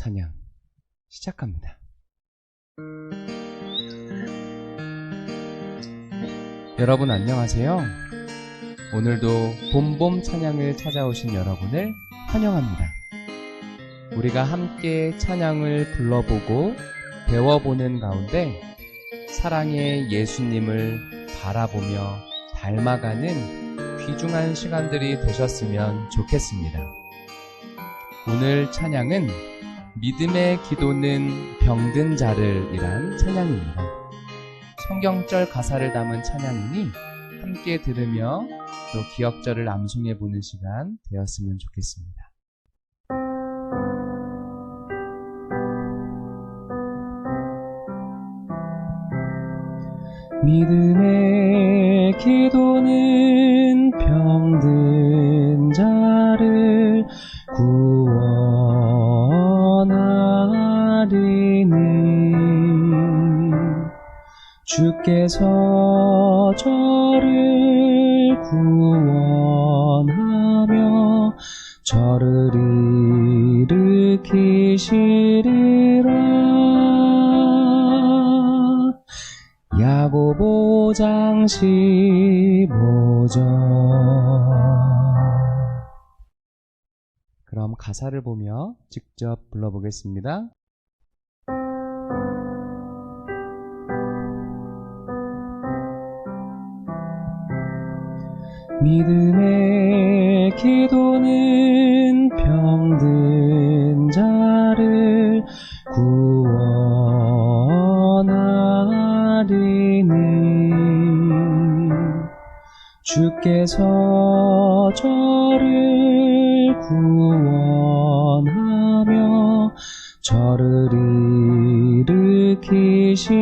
찬양 시작합니다. 여러분 안녕하세요. 오늘도 봄봄 찬양을 찾아오신 여러분을 환영합니다. 우리가 함께 찬양을 불러보고 배워보는 가운데 사랑의 예수님을 바라보며 닮아가는 귀중한 시간들이 되셨으면 좋겠습니다. 오늘 찬양은 믿음의 기도는 병든 자를 이란 찬양입니다. 성경절 가사를 담은 찬양이니 함께 들으며 또 기억절을 암송해보는 시간 되었으면 좋겠습니다. 믿음의 기도는 병든 자를 구원하리니 주께서 저를 구원하며 저를 일으키시리라. 야고보 장 15절. 그럼 가사를 보며 직접 불러보겠습니다. 믿음의 기도는 병든 자를 구원하리니 주께서 저를 구원하며 저를 일으키시리라.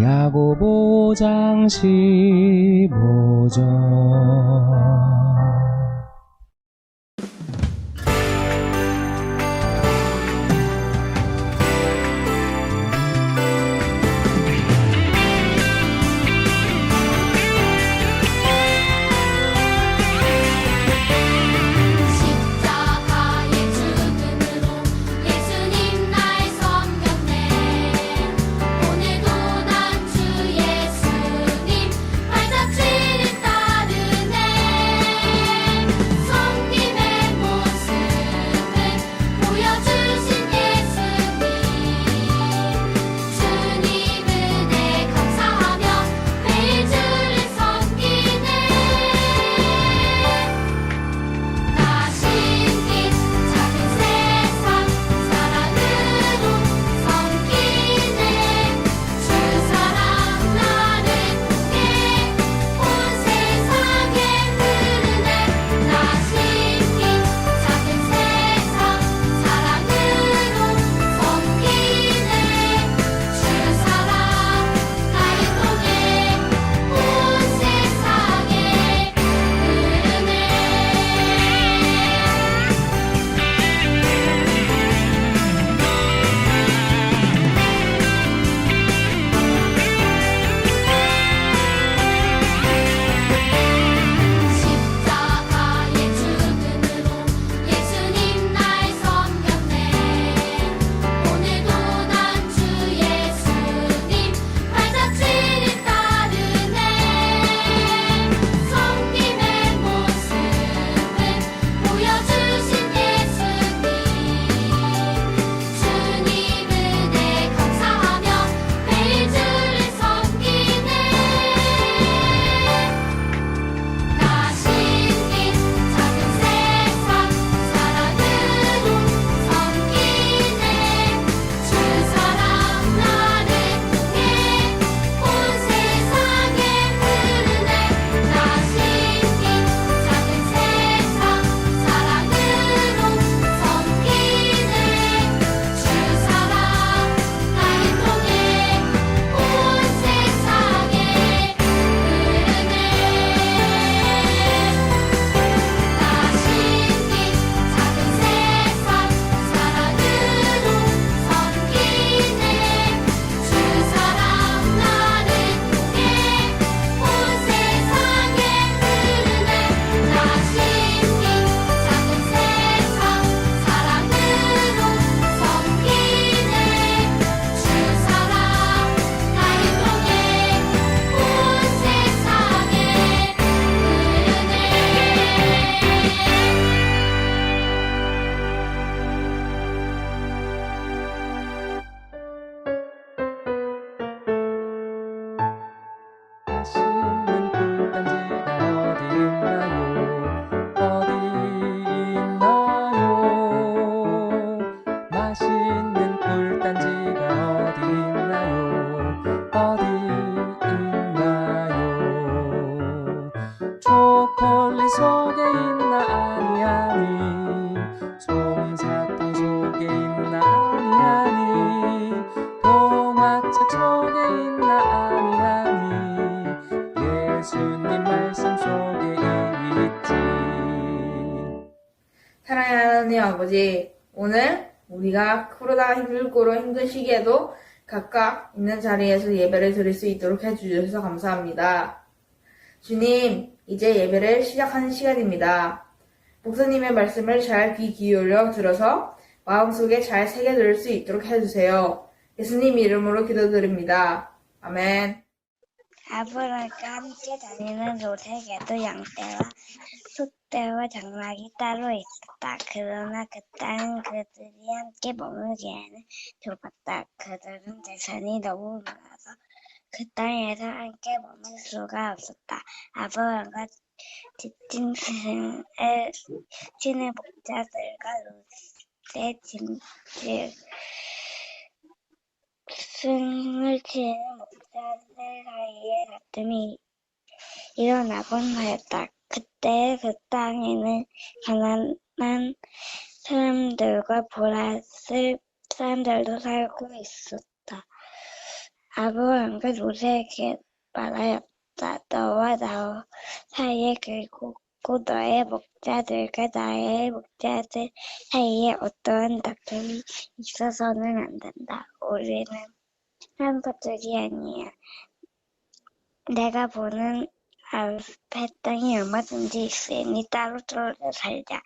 야고보 장 15절. 오늘도 난 주 예수님 발자취를 따르네. 맛있는 꿀단지가 어디 있나요? 어디 있나요? 초콜릿 속에 있나 아니 아니, 솜사탕 속에 있나 아니 아니, 동화책 속에 있나 아니 아니, 예수님 말씀 속에 있지. 사랑하는 하나님 아버지, 오늘 우리가 코로나 힘들고로 힘든 시기에도 각각 있는 자리에서 예배를 드릴 수 있도록 해주셔서 감사합니다. 주님, 이제 예배를 시작하는 시간입니다. 목사님의 말씀을 잘 귀 기울여 들어서 마음속에 잘 새겨들 수 있도록 해주세요. 예수님 이름으로 기도드립니다. 아멘. 아브라함과 함께 다니는 롯에게도 양떼와 숫대와 장막이 따로 있었다. 그러나 그 땅은 그들이 함께 머물기에는 좁았다. 그들은 재산이 너무 많아서 그 땅에서 함께 머물 수가 없었다. 아브라함과 지친 신의 목자들과 롯의 짐승을 치는 목자들 사이에 다툼이 일어나곤 하였다. 그때 그 땅에는 가난한 사람들과 보라스 사람들도 살고 있었다. 아브라함과 롯에게 말하였다. 너와 나 사이에 그리고 너의 목자들과 나의 목자들 사이에 어떠한 다툼이 있어서는 안 된다. 우리는 한 가족이 아니야. 내가 보는 앞에 땅이 얼마든지 있으니 따로 살자.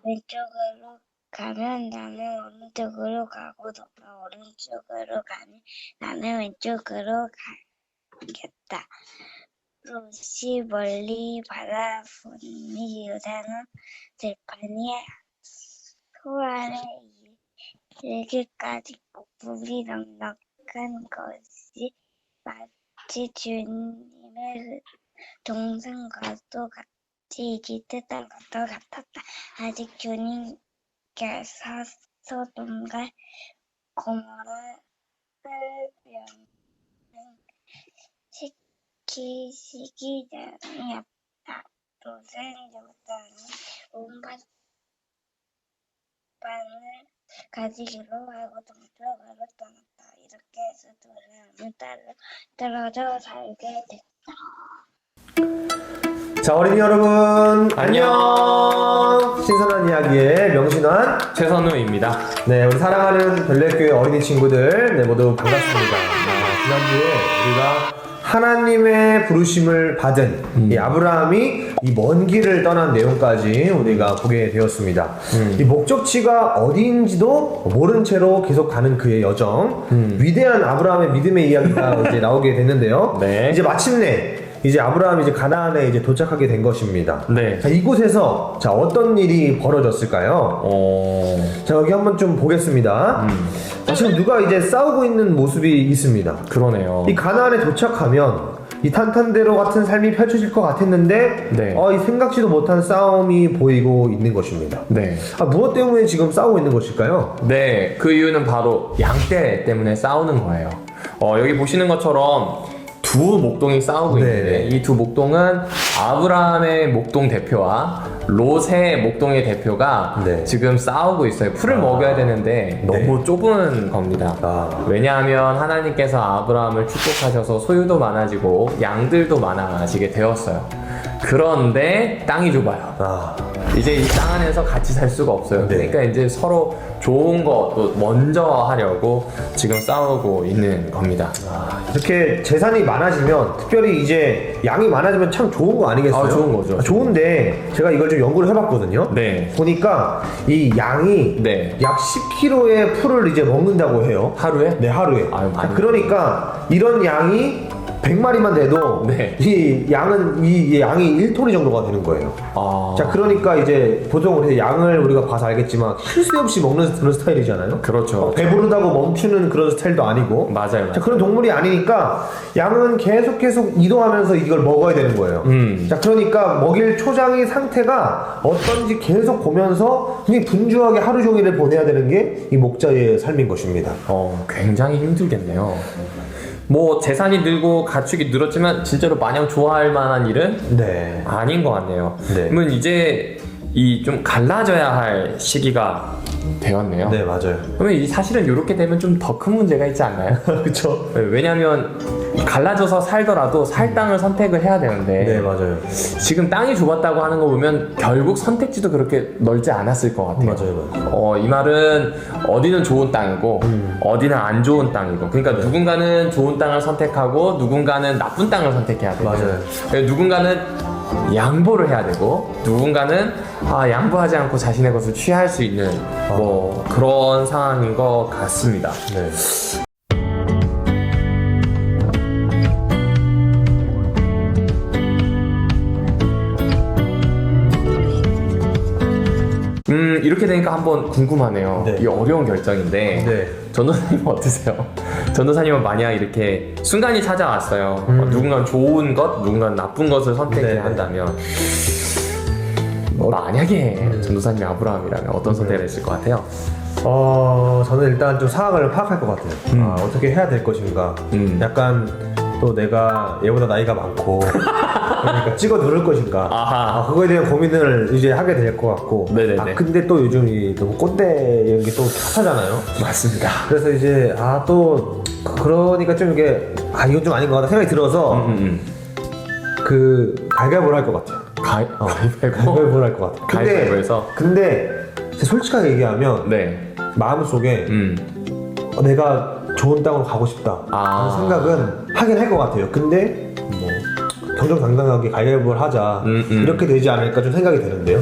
왼쪽으로 가면 나는 오른쪽으로 가고 너가 오른쪽으로 가면 나는 왼쪽으로 가겠다. 롯이 멀리 바라보니 요새는 들판이 소알에 이르기까지 물이 넉넉한 것이 마치 주님의 동산과도 같이 이집트 땅과도 같았다. 아직 주님께서 소돔과 고모라를 멸망시키시기 전이었다. 롯은 요단을 온 반을 가지기로 하고 동쪽으로 떠났다. 이렇게 해서 두 사람은 떨어져 살게 됐다. 자, 어린이 여러분 안녕. 신선한 이야기의 명신환 최선우입니다. 네, 우리 사랑하는 별내교회 어린이 친구들 모두 반갑습니다. 지난주에 우리가 하나님의 부르심을 받은 이 아브라함이 이 먼 길을 떠난 내용까지 우리가 보게 되었습니다. 이 목적지가 어디인지도 모른 채로 계속 가는 그의 여정, 위대한 아브라함의 믿음의 이야기가 이제 나오게 됐는데요. 네. 이제 마침내 이제 아브라함이 이제 가나안에 이제 도착하게 된 것입니다. 네. 자, 이곳에서 자 어떤 일이 벌어졌을까요? 자, 여기 한번 좀 보겠습니다. 지금 누가 이제 싸우고 있는 모습이 있습니다. 그러네요. 이 가나안에 도착하면 이 탄탄대로 같은 삶이 펼쳐질 것 같았는데 네. 이 생각지도 못한 싸움이 보이고 있는 것입니다. 네. 무엇 때문에 지금 싸우고 있는 것일까요? 네, 그 이유는 바로 양떼 때문에 싸우는 거예요. 여기 보시는 것처럼 두 목동이 싸우고 있는데 이 두 목동은 아브라함의 목동 대표와 롯의 목동의 대표가 지금 싸우고 있어요. 풀을 먹여야 되는데 너무 좁은 겁니다. 왜냐하면 하나님께서 아브라함을 축복하셔서 소유도 많아지고 양들도 많아지게 되었어요. 그런데 땅이 좁아요. 이제 이 땅 안에서 같이 살 수가 없어요. 그러니까 이제 서로 좋은 것도 먼저 하려고 지금 싸우고 있는 겁니다. 이렇게 재산이 많아지면, 특별히 이제 양이 많아지면 참 좋은 거 아니겠어요? 좋은 거죠. 좋은데 제가 이걸 좀 연구를 해봤거든요. 네. 보니까 이 양이 약 10kg의 풀을 이제 먹는다고 해요. 하루에? 네, 하루에. 아유, 많이 그러니까 이런 양이 100마리만 돼도 네. 이 양은 이 양이 1톤 정도가 되는 거예요. 아, 자, 그러니까 이제 보통 우리 양을 우리가 봐서 알겠지만 쉴 새 없이 먹는 그런 스타일이잖아요. 그렇죠. 배부르다고 멈추는 그런 스타일도 아니고. 맞아요. 자, 그런 동물이 아니니까 양은 계속 이동하면서 이걸 먹어야 되는 거예요. 자, 그러니까 먹일 초장의 상태가 어떤지 계속 보면서 굉장히 분주하게 하루 종일을 보내야 되는 게 이 목자의 삶인 것입니다. 굉장히 힘들겠네요. 뭐 재산이 늘고 가축이 늘었지만 진짜로 마냥 좋아할 만한 일은 네. 아닌 것 같네요. 네. 그러면 이제 이 좀 갈라져야 할 시기가 되었네요. 네, 맞아요. 그러면 이 사실은 이렇게 되면 좀 더 큰 문제가 있지 않나요? 그쵸? 왜냐하면 갈라져서 살더라도 살 땅을 선택을 해야 되는데 네, 맞아요. 지금 땅이 좁았다고 하는 거 보면 결국 선택지도 그렇게 넓지 않았을 것 같아요. 맞아요. 이 말은 어디는 좋은 땅이고 어디는 안 좋은 땅이고, 그러니까 누군가는 좋은 땅을 선택하고 누군가는 나쁜 땅을 선택해야 돼요. 맞아요. 누군가는 양보를 해야 되고 누군가는 양보하지 않고 자신의 것을 취할 수 있는 뭐 그런 상황인 것 같습니다. 네. 이렇게 되니까 한번 궁금하네요. 네. 이 어려운 결정인데 네. 전도사님은 어떠세요? 전도사님은 만약 이렇게 순간이 찾아왔어요. 누군가는 좋은 것, 누군가는 나쁜 것을 선택해야 네. 한다면 만약에 전도사님이 아브라함이라면 어떤 선택을 했을 것 같아요? 저는 일단 좀 상황을 파악할 것 같아요. 어떻게 해야 될 것인가. 약간 또 내가 얘보다 나이가 많고 그러니까 찍어 누를 것인가. 아하. 그거에 대한 고민을 이제 하게 될 것 같고. 네네네. 근데 또 요즘 이 너무 꼰대 이런 게 또 핫하잖아요. 맞습니다. 그래서 이제 또 그러니까 좀 이게 이건 좀 아닌 것 같다 생각이 들어서 그 가위바위보를 할 것 같아요. 가위바위보? 가위바위보를 할 것 같아요. 가위바위보에서? 근데 솔직하게 얘기하면 네. 마음속에 내가 좋은 땅으로 가고 싶다 하는 생각은 하긴 할 것 같아요. 근데 뭐 정정당당하게 가위바위보를 하자 이렇게 되지 않을까 좀 생각이 드는데요.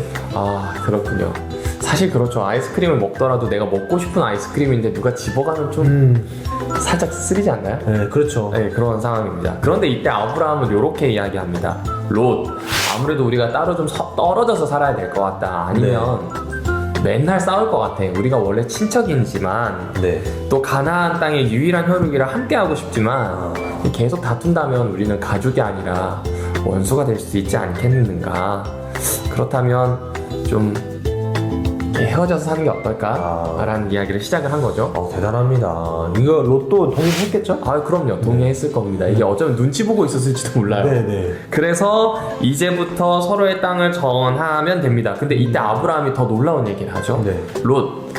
그렇군요. 사실 그렇죠. 아이스크림을 먹더라도 내가 먹고 싶은 아이스크림인데 누가 집어가면 좀 살짝 쓰리지 않나요? 네, 그렇죠. 네, 그런 상황입니다. 그런데 이때 아브라함은 이렇게 이야기합니다. 롯, 아무래도 우리가 따로 좀 떨어져서 살아야 될 것 같다. 아니면 맨날 싸울 것 같아. 우리가 원래 친척이지만 네. 또 가나안 땅의 유일한 혈육이라 함께하고 싶지만 계속 다툰다면 우리는 가족이 아니라 원수가 될 수 있지 않겠는가. 그렇다면 좀 헤어져서 사는 게 어떨까? 라는 이야기를 시작을 한 거죠. 대단합니다. 이거 로또 동의했겠죠? 그럼요. 동의했을 겁니다. 이게 어쩌면 눈치 보고 있었을지도 몰라요. 네네. 그래서 이제부터 서로의 땅을 정하면 됩니다. 근데 이때 아브라함이 더 놀라운 얘기를 하죠. 네. 롯,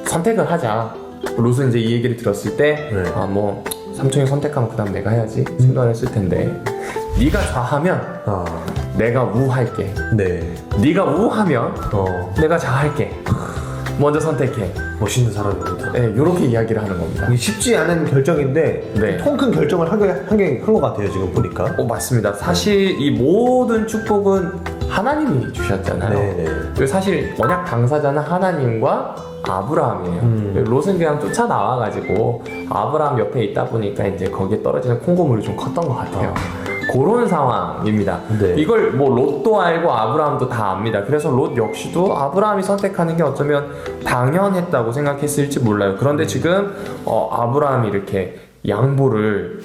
선택을 하자. 롯은 이제 이 얘기를 들었을 때 뭐 삼촌이 선택하면 그 다음 내가 해야지 생각을 했을 텐데, 네가 좌하면 내가 우할게. 네. 네가 우하면 내가 좌할게. 먼저 선택해. 멋있는 사람입니다. 네, 이렇게 이야기를 하는 겁니다. 이게 쉽지 않은 결정인데 네. 통 큰 결정을 한 것 같아요, 지금 보니까. 맞습니다. 사실 이 모든 축복은 하나님이 주셨잖아요. 네네. 그리고 사실 언약 당사자는 하나님과 아브라함이에요. 롯은 그냥 쫓아 나와가지고 아브라함 옆에 있다 보니까 이제 거기에 떨어지는 콩고물이 좀 컸던 것 같아요. 그런 상황입니다. 네. 이걸 뭐 롯도 알고 아브라함도 다 압니다. 그래서 롯 역시도 아브라함이 선택하는 게 어쩌면 당연했다고 생각했을지 몰라요. 그런데 지금 아브라함이 이렇게 양보를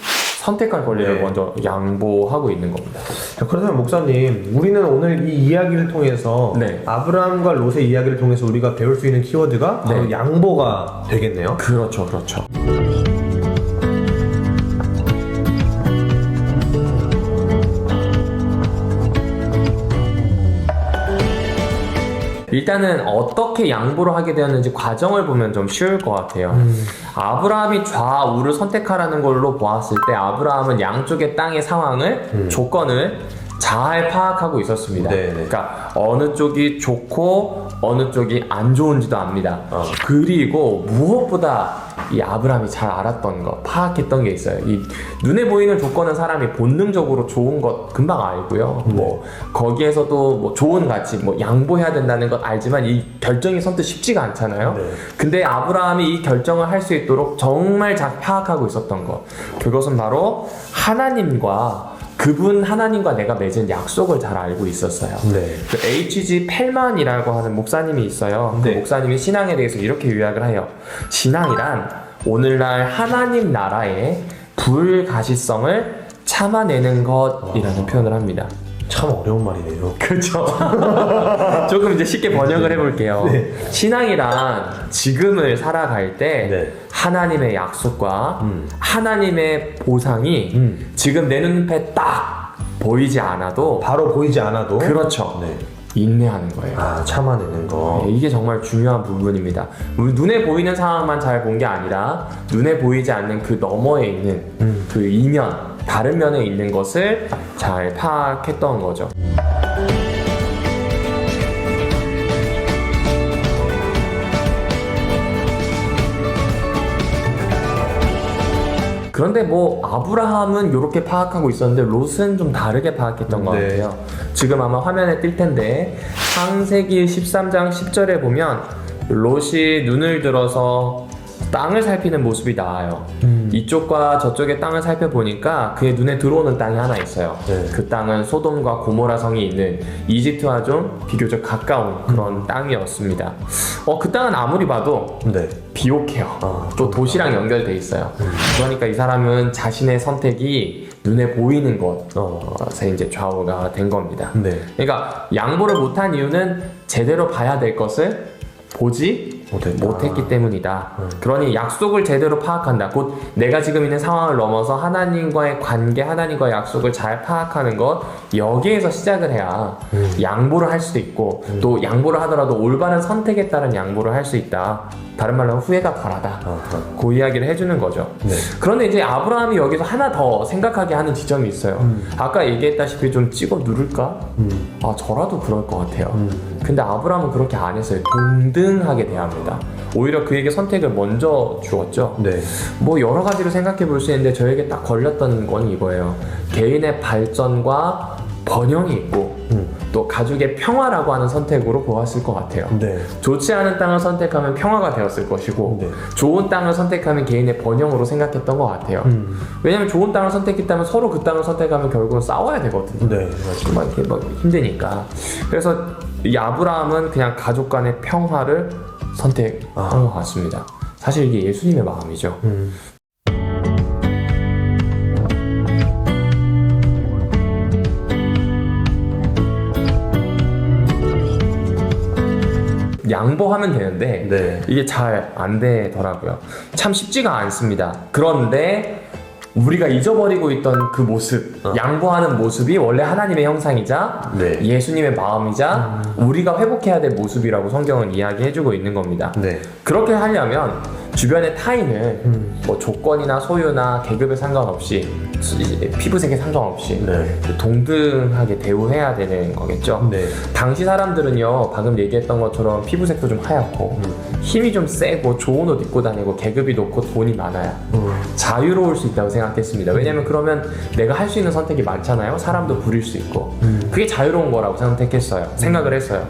선택할 권리를 먼저 양보하고 있는 겁니다. 자, 그렇다면 목사님, 우리는 오늘 이 이야기를 통해서 아브라함과 롯의 이야기를 통해서 우리가 배울 수 있는 키워드가 바로 양보가 되겠네요. 그렇죠, 그렇죠. 일단은 어떻게 양보를 하게 되었는지 과정을 보면 좀 쉬울 것 같아요. 아브라함이 좌우를 선택하라는 걸로 보았을 때 아브라함은 양쪽의 땅의 상황을 조건을 잘 파악하고 있었습니다. 네네. 그러니까 어느 쪽이 좋고 어느 쪽이 안 좋은지도 압니다. 그리고 무엇보다 이 아브라함이 잘 알았던 거, 파악했던 게 있어요. 이 눈에 보이는 조건은 사람이 본능적으로 좋은 것 금방 알고요. 뭐 거기에서도 뭐 좋은 가치, 뭐 양보해야 된다는 것 알지만 이 결정이 선뜻 쉽지가 않잖아요. 네. 근데 아브라함이 이 결정을 할 수 있도록 정말 잘 파악하고 있었던 것, 그것은 바로 하나님과 내가 맺은 약속을 잘 알고 있었어요. 네. 그 H.G. 펠만이라고 하는 목사님이 있어요. 그 네. 목사님이 신앙에 대해서 이렇게 요약을 해요. 신앙이란 오늘날 하나님 나라의 불가시성을 참아내는 것이라는 표현을 합니다. 참 어려운 말이네요. 그렇죠. 조금 이제 쉽게 번역을 해볼게요. 네. 신앙이란 지금을 살아갈 때 네. 하나님의 약속과 하나님의 보상이 지금 내 눈앞에 딱 보이지 않아도 바로 보이지 않아도 그렇죠. 네. 인내하는 거예요. 아, 참아내는 거. 네, 이게 정말 중요한 부분입니다. 우리 눈에 보이는 상황만 잘 본 게 아니라 눈에 보이지 않는 그 너머에 있는 그 이면, 다른 면에 있는 것을 잘 파악했던 거죠. 그런데 뭐 아브라함은 이렇게 파악하고 있었는데 롯은 좀 다르게 파악했던 것 네. 같아요. 지금 아마 화면에 뜰 텐데 창세기 13장 10절에 보면 롯이 눈을 들어서 땅을 살피는 모습이 나와요. 이쪽과 저쪽의 땅을 살펴보니까 그의 눈에 들어오는 땅이 하나 있어요. 네. 그 땅은 소돔과 고모라 성이 있는 이집트와 좀 비교적 가까운 그런 땅이었습니다. 그 땅은 아무리 봐도 네. 비옥해요. 또 도시랑 연결돼 있어요. 그러니까 이 사람은 자신의 선택이 눈에 보이는 것에 이제 좌우가 된 겁니다. 네. 그러니까 양보를 못한 이유는 제대로 봐야 될 것을 보지 못했기 때문이다. 그러니 약속을 제대로 파악한다. 곧 내가 지금 있는 상황을 넘어서 하나님과의 관계, 하나님과의 약속을 잘 파악하는 것, 여기에서 시작을 해야 양보를 할 수도 있고 또 양보를 하더라도 올바른 선택에 따른 양보를 할 수 있다. 다른 말로 하면 후회가 덜하다. 그 이야기를 해주는 거죠. 네. 그런데 이제 아브라함이 여기서 하나 더 생각하게 하는 지점이 있어요. 아까 얘기했다시피 좀 찍어 누를까? 아, 저라도 그럴 것 같아요. 근데 아브라함은 그렇게 안 했어요. 동등하게 대합니다. 오히려 그에게 선택을 먼저 주었죠. 네. 뭐 여러 가지로 생각해 볼 수 있는데 저에게 딱 걸렸던 건 이거예요. 개인의 발전과 번영이 있고 또 가족의 평화라고 하는 선택으로 보았을 것 같아요. 네. 좋지 않은 땅을 선택하면 평화가 되었을 것이고 네. 좋은 땅을 선택하면 개인의 번영으로 생각했던 것 같아요. 왜냐면 좋은 땅을 선택했다면 서로 그 땅을 선택하면 결국은 싸워야 되거든요. 네. 막 이렇게 막 힘드니까. 그래서 이 아브라함은 그냥 가족 간의 평화를 선택한 것 같습니다. 사실 이게 예수님의 마음이죠. 양보하면 되는데 네. 이게 잘 안 되더라고요. 참 쉽지가 않습니다. 그런데 우리가 잊어버리고 있던 그 모습, 양보하는 모습이 원래 하나님의 형상이자 네. 예수님의 마음이자 우리가 회복해야 될 모습이라고 성경은 이야기해주고 있는 겁니다. 네. 그렇게 하려면 주변의 타인을 뭐 조건이나 소유나 계급에 상관없이 피부색에 상관없이 네. 동등하게 대우해야 되는 거겠죠. 네. 당시 사람들은요, 방금 얘기했던 것처럼 피부색도 좀 하얗고 힘이 좀 세고 좋은 옷 입고 다니고 계급이 높고 돈이 많아야 자유로울 수 있다고 생각했습니다. 왜냐면 그러면 내가 할 수 있는 선택이 많잖아요. 사람도 부릴 수 있고 그게 자유로운 거라고 생각을 했어요.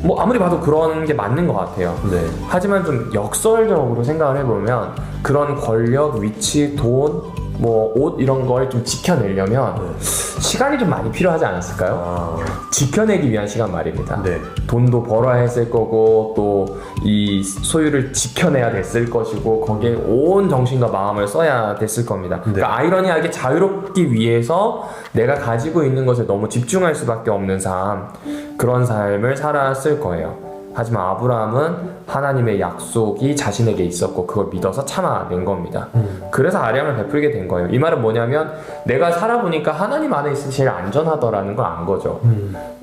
뭐 아무리 봐도 그런 게 맞는 것 같아요. 네. 하지만 좀 역설적으로 생각을 해보면 그런 권력, 위치, 돈, 뭐 옷 이런 걸 좀 지켜내려면 시간이 좀 많이 필요하지 않았을까요? 지켜내기 위한 시간 말입니다. 네. 돈도 벌어야 했을 거고 또 이 소유를 지켜내야 됐을 것이고 거기에 온 정신과 마음을 써야 됐을 겁니다. 그러니까 아이러니하게 자유롭기 위해서 내가 가지고 있는 것에 너무 집중할 수밖에 없는 삶, 그런 삶을 살았을 거예요. 하지만 아브라함은 하나님의 약속이 자신에게 있었고 그걸 믿어서 참아낸 겁니다. 그래서 아량을 베풀게 된 거예요. 이 말은 뭐냐면 내가 살아보니까 하나님 안에 있으면 제일 안전하더라는 걸 안 거죠.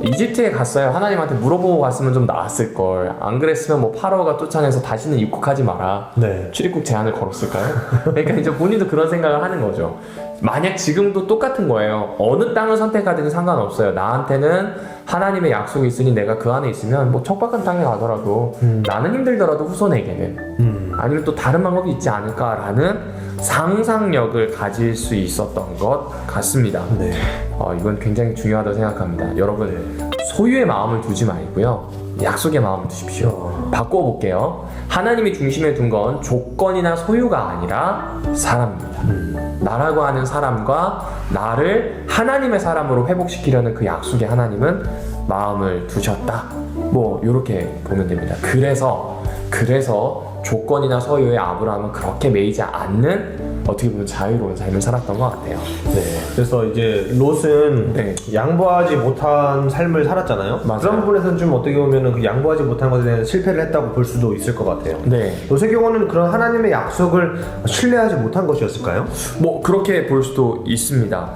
이집트에 갔어요. 하나님한테 물어보고 갔으면 좀 나았을 걸. 안 그랬으면 뭐 파라오가 쫓아내서 다시는 입국하지 마라. 네. 출입국 제한을 걸었을까요? 그러니까 이제 본인도 그런 생각을 하는 거죠. 만약 지금도 똑같은 거예요. 어느 땅을 선택하든 상관없어요. 나한테는 하나님의 약속이 있으니 내가 그 안에 있으면 뭐 척박한 땅에 가더라도 나는 힘들더라도 후손에게는 아니면 또 다른 방법이 있지 않을까라는 상상력을 가질 수 있었던 것 같습니다. 네. 이건 굉장히 중요하다고 생각합니다. 여러분 소유의 마음을 두지 말고요. 약속의 마음을 두십시오. 바꿔볼게요. 하나님이 중심에 둔 건 조건이나 소유가 아니라 사람입니다. 나라고 하는 사람과 나를 하나님의 사람으로 회복시키려는 그 약속의 하나님은 마음을 두셨다. 뭐 이렇게 보면 됩니다. 그래서 조건이나 소유에 아브라함은 그렇게 매이지 않는 어떻게 보면 자유로운 삶을 살았던 것 같아요. 네. 그래서 이제 롯은 네. 양보하지 못한 삶을 살았잖아요. 맞아요. 그런 부분에서는 좀 어떻게 보면은 그 양보하지 못한 것에 대한 실패를 했다고 볼 수도 있을 것 같아요. 네. 롯의 경우는 그런 하나님의 약속을 신뢰하지 못한 것이었을까요? 뭐 그렇게 볼 수도 있습니다.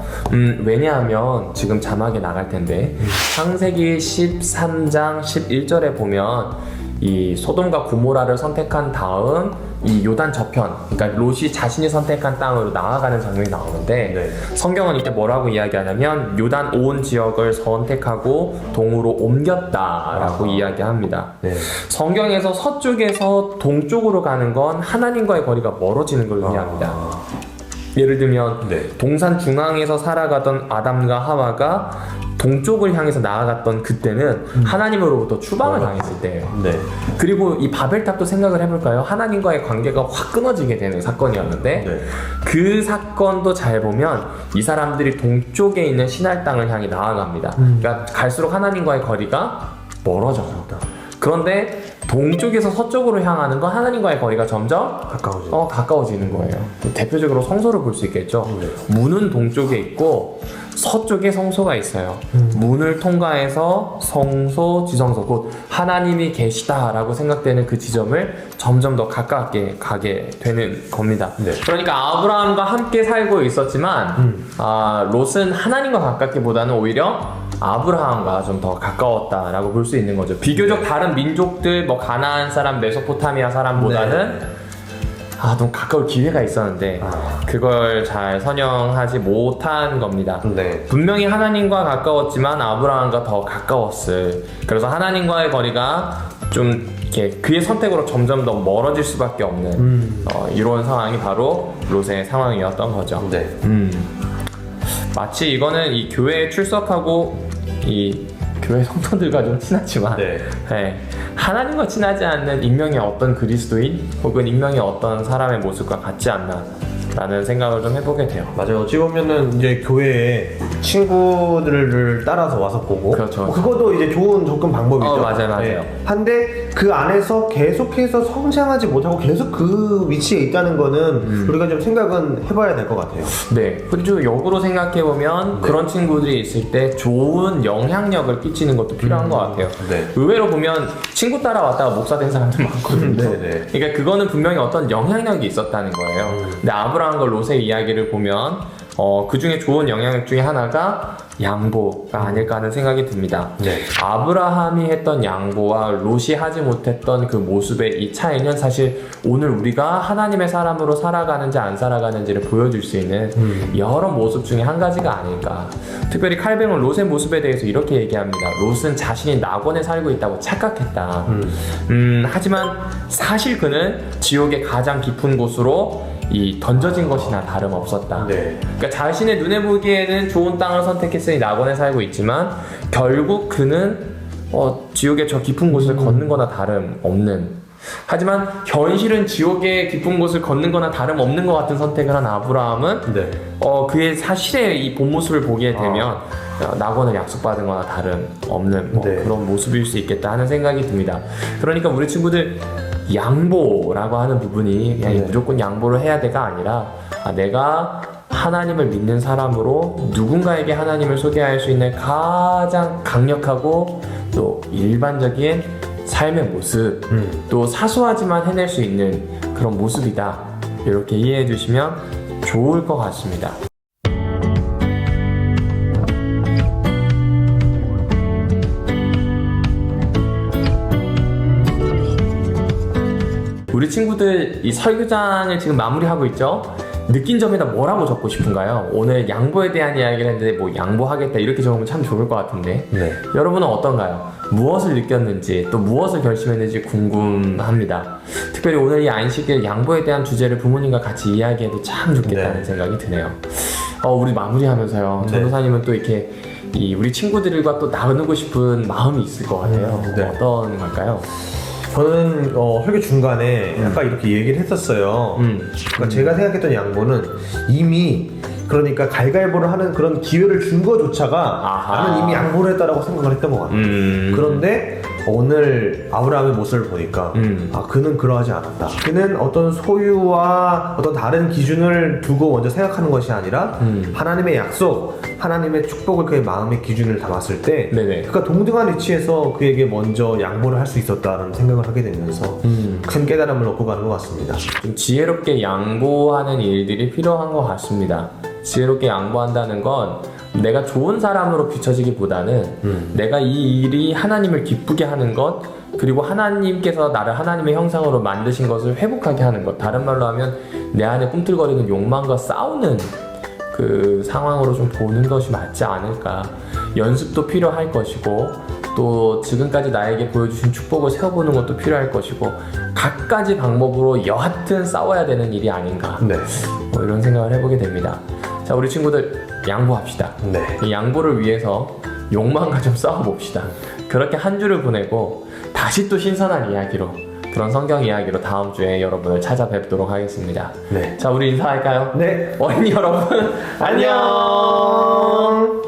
왜냐하면 지금 자막에 나갈 텐데 창세기 13장 11절에 보면 이 소돔과 고모라를 선택한 다음 이 요단 저편, 그러니까 롯이 자신이 선택한 땅으로 나아가는 장면이 나오는데 네. 성경은 이때 뭐라고 이야기하냐면 요단 온 지역을 선택하고 동으로 옮겼다라고 이야기합니다. 네. 성경에서 서쪽에서 동쪽으로 가는 건 하나님과의 거리가 멀어지는 걸 의미합니다. 예를 들면 네. 동산 중앙에서 살아가던 아담과 하와가 동쪽을 향해서 나아갔던 그때는 하나님으로부터 추방을 당했을 때예요. 네. 그리고 이 바벨탑도 생각을 해볼까요? 하나님과의 관계가 확 끊어지게 되는 사건이었는데 네. 그 사건도 잘 보면 이 사람들이 동쪽에 있는 신할 땅을 향해 나아갑니다. 그러니까 갈수록 하나님과의 거리가 멀어져요. 그런데 동쪽에서 서쪽으로 향하는 건 하나님과의 거리가 점점 가까워지는 거예요. 대표적으로 성소를 볼 수 있겠죠. 문은 동쪽에 있고 서쪽에 성소가 있어요. 문을 통과해서 성소, 지성소, 곧 하나님이 계시다라고 생각되는 그 지점을 점점 더 가깝게 가게 되는 겁니다. 네. 그러니까 아브라함과 함께 살고 있었지만 롯은 하나님과 가깝기보다는 오히려 아브라함과 좀 더 가까웠다라고 볼 수 있는 거죠. 비교적 다른 민족들, 뭐 가나안 사람, 메소포타미아 사람보다는 좀 가까울 기회가 있었는데 그걸 잘 선영하지 못한 겁니다. 네. 분명히 하나님과 가까웠지만 아브라함과 더 가까웠을. 그래서 하나님과의 거리가 좀 이렇게 그의 선택으로 점점 더 멀어질 수밖에 없는 이런 상황이 바로 롯의 상황이었던 거죠. 네. 마치 이거는 이 교회에 출석하고 이 교회 성도들과 좀 친하지만 네. 하나님과 친하지 않는 익명의 어떤 그리스도인 혹은 익명의 어떤 사람의 모습과 같지 않나 라는 생각을 좀 해보게 돼요. 맞아요. 어찌 보면은 이제 교회에 친구들을 따라서 와서 보고 그렇죠. 그것도 이제 좋은 접근 방법이죠. 맞아요. 한데 그 안에서 계속해서 성장하지 못하고 계속 그 위치에 있다는 거는 우리가 좀 생각은 해봐야 될 것 같아요. 네. 그리고 역으로 생각해보면 그런 친구들이 있을 때 좋은 영향력을 끼치는 것도 필요한 것 같아요. 네. 의외로 보면 친구 따라왔다가 목사 된 사람들 많거든요. 네네. 그러니까 그거는 분명히 어떤 영향력이 있었다는 거예요. 근데 아브라함과 롯의 이야기를 보면 그 중에 좋은 영향력 중에 하나가 양보가 아닐까 하는 생각이 듭니다. 네. 아브라함이 했던 양보와 롯이 하지 못했던 그 모습의 이 차이는 사실 오늘 우리가 하나님의 사람으로 살아가는지 안 살아가는지를 보여줄 수 있는 여러 모습 중에 한 가지가 아닐까. 특별히 칼뱅은 롯의 모습에 대해서 이렇게 얘기합니다. 롯은 자신이 낙원에 살고 있다고 착각했다. 하지만 사실 그는 지옥의 가장 깊은 곳으로 던져진 것이나 다름없었다. 네. 그러니까 자신의 눈에 보기에는 좋은 땅을 선택했으니 낙원에 살고 있지만 결국 그는 지옥의 저 깊은 곳을 걷는 거나 다름없는, 하지만 현실은 지옥의 깊은 곳을 걷는 거나 다름없는 것 같은 선택을 한 아브라함은 그의 사실의 이 본 모습을 보게 되면 낙원을 약속받은 거나 다름없는 그런 모습일 수 있겠다 하는 생각이 듭니다. 그러니까 우리 친구들 양보라고 하는 부분이 그냥 무조건 양보를 해야 돼가 아니라 내가 하나님을 믿는 사람으로 누군가에게 하나님을 소개할 수 있는 가장 강력하고 또 일반적인 삶의 모습, 또 사소하지만 해낼 수 있는 그런 모습이다. 이렇게 이해해 주시면 좋을 것 같습니다. 우리 친구들 이 설교장을 지금 마무리하고 있죠? 느낀 점에다 뭐라고 적고 싶은가요? 오늘 양보에 대한 이야기를 했는데 뭐 양보하겠다 이렇게 적으면 참 좋을 것 같은데 네. 여러분은 어떤가요? 무엇을 느꼈는지 또 무엇을 결심했는지 궁금합니다. 특별히 오늘 이 안식일 양보에 대한 주제를 부모님과 같이 이야기해도 참 좋겠다는 네. 생각이 드네요. 우리 마무리하면서요. 네. 전도사님은 또 이렇게 우리 친구들과 또 나누고 싶은 마음이 있을 것 같아요. 네. 어떤 걸까요? 저는 설교 중간에 약간 이렇게 얘기를 했었어요. 그러니까 제가 생각했던 양보는 이미 그러니까 갈갈보를 하는 그런 기회를 준 거조차가 아하. 나는 이미 양보를 했다라고 생각을 했던 것 같아요. 그런데 오늘 아브라함의 모습을 보니까 그는 그러하지 않았다. 그는 어떤 소유와 어떤 다른 기준을 두고 먼저 생각하는 것이 아니라 하나님의 약속, 하나님의 축복을 그의 마음의 기준을 담았을 때 네네. 그가 동등한 위치에서 그에게 먼저 양보를 할 수 있었다는 생각을 하게 되면서 큰 깨달음을 얻고 가는 것 같습니다. 좀 지혜롭게 양보하는 일들이 필요한 것 같습니다. 지혜롭게 양보한다는 건 내가 좋은 사람으로 비춰지기보다는 내가 이 일이 하나님을 기쁘게 하는 것, 그리고 하나님께서 나를 하나님의 형상으로 만드신 것을 회복하게 하는 것, 다른 말로 하면 내 안에 꿈틀거리는 욕망과 싸우는 그 상황으로 좀 보는 것이 맞지 않을까. 연습도 필요할 것이고 또 지금까지 나에게 보여주신 축복을 세워보는 것도 필요할 것이고 갖가지 방법으로 여하튼 싸워야 되는 일이 아닌가. 네. 뭐 이런 생각을 해보게 됩니다. 자, 우리 친구들 양보합시다. 네. 이 양보를 위해서 욕망과 좀 싸워봅시다. 그렇게 한 주를 보내고 다시 또 신선한 이야기로, 그런 성경 이야기로 다음 주에 여러분을 찾아뵙도록 하겠습니다. 네. 자, 우리 인사할까요? 네. 어린이 여러분 안녕.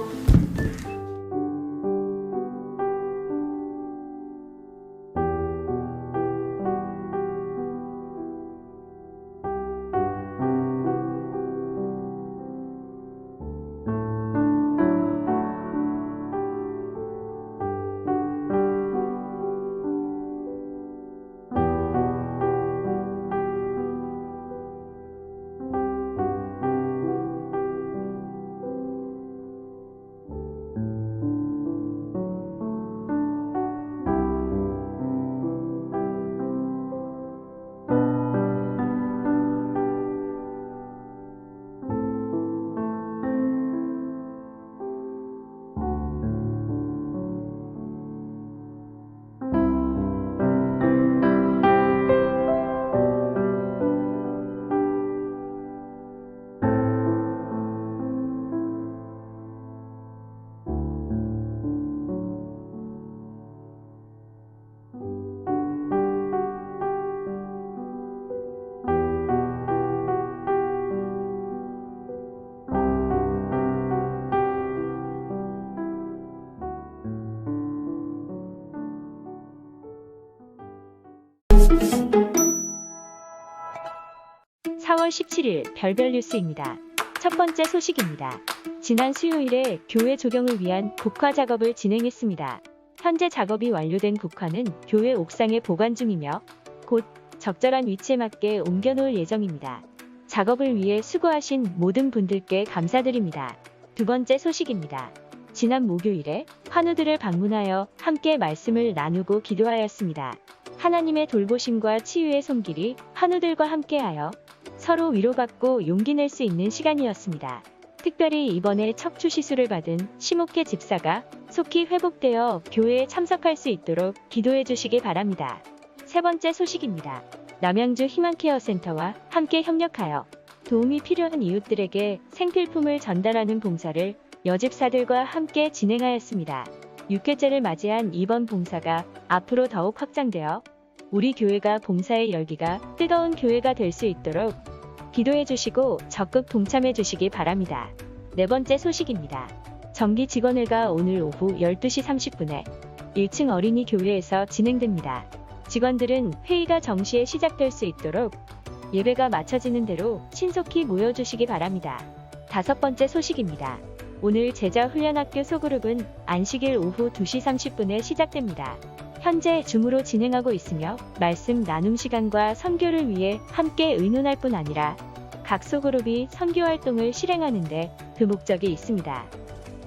(4월 17일) 별별 뉴스입니다. 첫 번째 소식입니다. 지난 수요일에 교회 조경을 위한 국화 작업을 진행했습니다. 현재 작업이 완료된 국화는 교회 옥상에 보관 중이며 곧 적절한 위치에 맞게 옮겨놓을 예정입니다. 작업을 위해 수고하신 모든 분들께 감사드립니다. 두 번째 소식입니다. 지난 목요일에 환우들을 방문하여 함께 말씀을 나누고 기도하였습니다. 하나님의 돌보심과 치유의 손길이 환우들과 함께하여 서로 위로받고 용기 낼 수 있는 시간이었습니다. 특별히 이번에 척추 시술을 받은 심옥혜 집사가 속히 회복되어 교회에 참석할 수 있도록 기도해 주시기 바랍니다. 세 번째 소식입니다. 남양주 희망케어센터와 함께 협력하여 도움이 필요한 이웃들에게 생필품을 전달하는 봉사를 여집사들과 함께 진행하였습니다. 6회째를 맞이한 이번 봉사가 앞으로 더욱 확장되어 우리 교회가 봉사의 열기가 뜨거운 교회가 될 수 있도록 기도해 주시고 적극 동참해 주시기 바랍니다. 네 번째 소식입니다. 정기 직원회가 오늘 오후 12시 30분에 1층 어린이 교회에서 진행됩니다. 직원들은 회의가 정시에 시작될 수 있도록 예배가 마쳐지는 대로 신속히 모여주시기 바랍니다. 다섯 번째 소식입니다. 오늘 제자훈련학교 소그룹은 안식일 오후 2시 30분에 시작됩니다. 현재 줌으로 진행하고 있으며 말씀 나눔 시간과 선교를 위해 함께 의논할 뿐 아니라 각 소그룹이 선교 활동을 실행하는데 그 목적이 있습니다.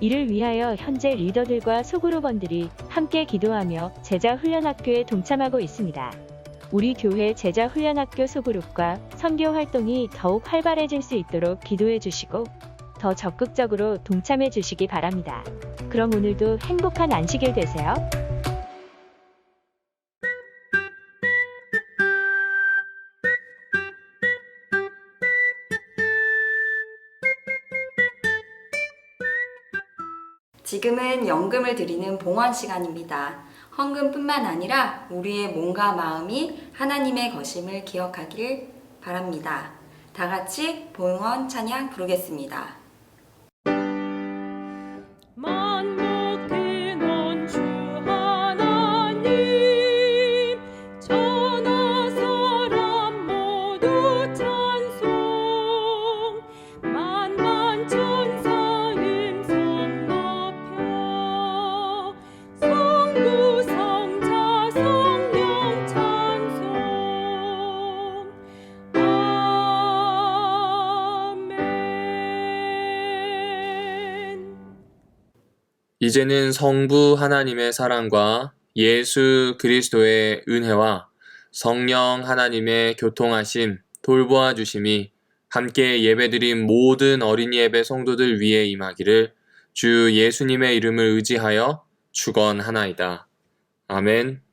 이를 위하여 현재 리더들과 소그룹원들이 함께 기도하며 제자훈련학교에 동참하고 있습니다. 우리 교회 제자훈련학교 소그룹과 선교 활동이 더욱 활발해질 수 있도록 기도해 주시고 더 적극적으로 동참해 주시기 바랍니다. 그럼 오늘도 행복한 안식일 되세요. 지금은 연금을 드리는 봉헌 시간입니다. 헌금뿐만 아니라 우리의 몸과 마음이 하나님의 것임을 기억하길 바랍니다. 다 같이 봉헌 찬양 부르겠습니다. 만국 근원 주 하나님 천하 사람 모두 찬송 만만 천사 음성 높여 성부 성자 성령 찬송 아멘. 이제는 성부 하나님의 사랑과 예수 그리스도의 은혜와 성령 하나님의 교통하심, 돌보아 주심이 함께 예배드린 모든 어린이 예배 성도들 위에 임하기를 주 예수님의 이름을 의지하여 축원하나이다. 아멘.